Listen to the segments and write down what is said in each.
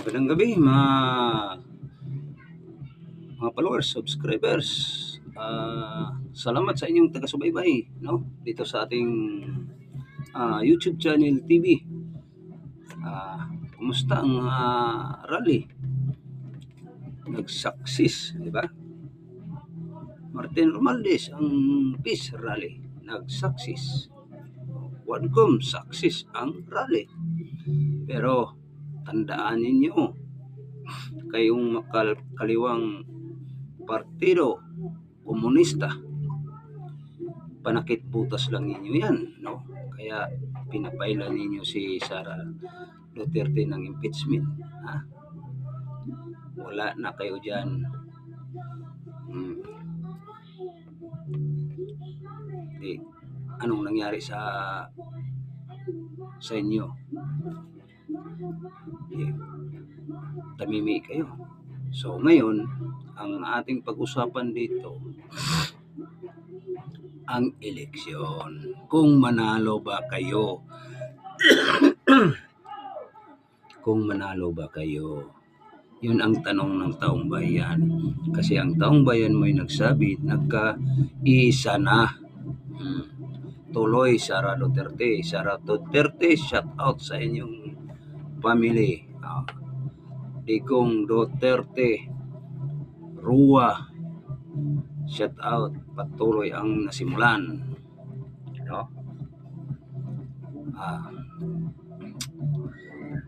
Magandang gabi mga followers, subscribers. Salamat sa inyong taga-subaybay, no? Dito sa ating YouTube channel TV. Kumusta ang rally? Nag-success, di ba? Martin Romualdez ang peace rally, nag-success. Quadcom, success ang rally. Pero tandaan ninyo, kayong kaliwang partido komunista, panakit butas lang ninyo yan, no? Kaya pinapailan ninyo si Sara Duterte ng impeachment, ha? Wala na kayo dyan. Anong nangyari sa inyo? Tamimi kayo. So ngayon, ang ating pag-usapan dito, ang eleksyon. Kung manalo ba kayo? Kung manalo ba kayo? Yun ang tanong ng taong bayan. Kasi ang taong bayan mo'y nagsabi, nagka-isa na. Tuloy, Sara Duterte. Sara Duterte, shout out sa inyong family. Digong Duterte, Rua, shout out. Patuloy ang nasimulan, no?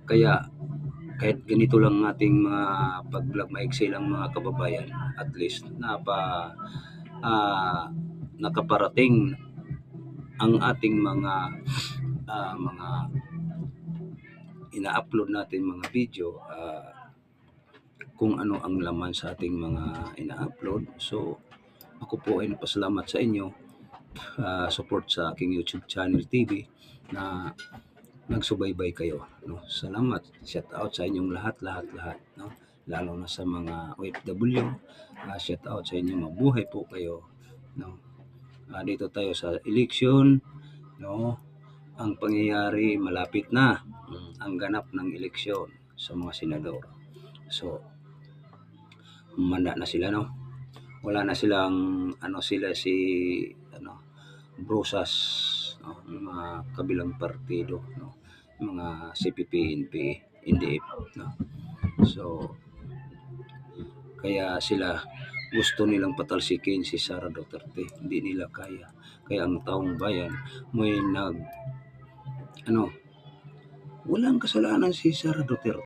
Kaya kahit ganito lang ating mga pag-vlog, maiksi lang mga kababayan, at least nakaparating ang ating mga ina-upload natin mga video, kung ano ang laman sa ating mga ina-upload. So ako po ay napasalamat sa inyo, support sa aking YouTube channel TV, na nagsubaybay kayo, no? Salamat, shout out sa inyong lahat, no? Lalo na sa mga OFW, shout out sa inyo, mabuhay po kayo, no? Dito tayo sa eleksyon, no? Ang pangyayari, malapit na ang ganap ng eleksyon sa mga senador. So manda na sila, no? Wala na silang brusas, no? Mga kabilang partido, no? Mga CPP, NP, NDF, no? So kaya sila gusto nilang patalsikin si Sara Duterte, hindi nila kaya. Kaya ang taong bayan may walang kasalanan si Sara Duterte.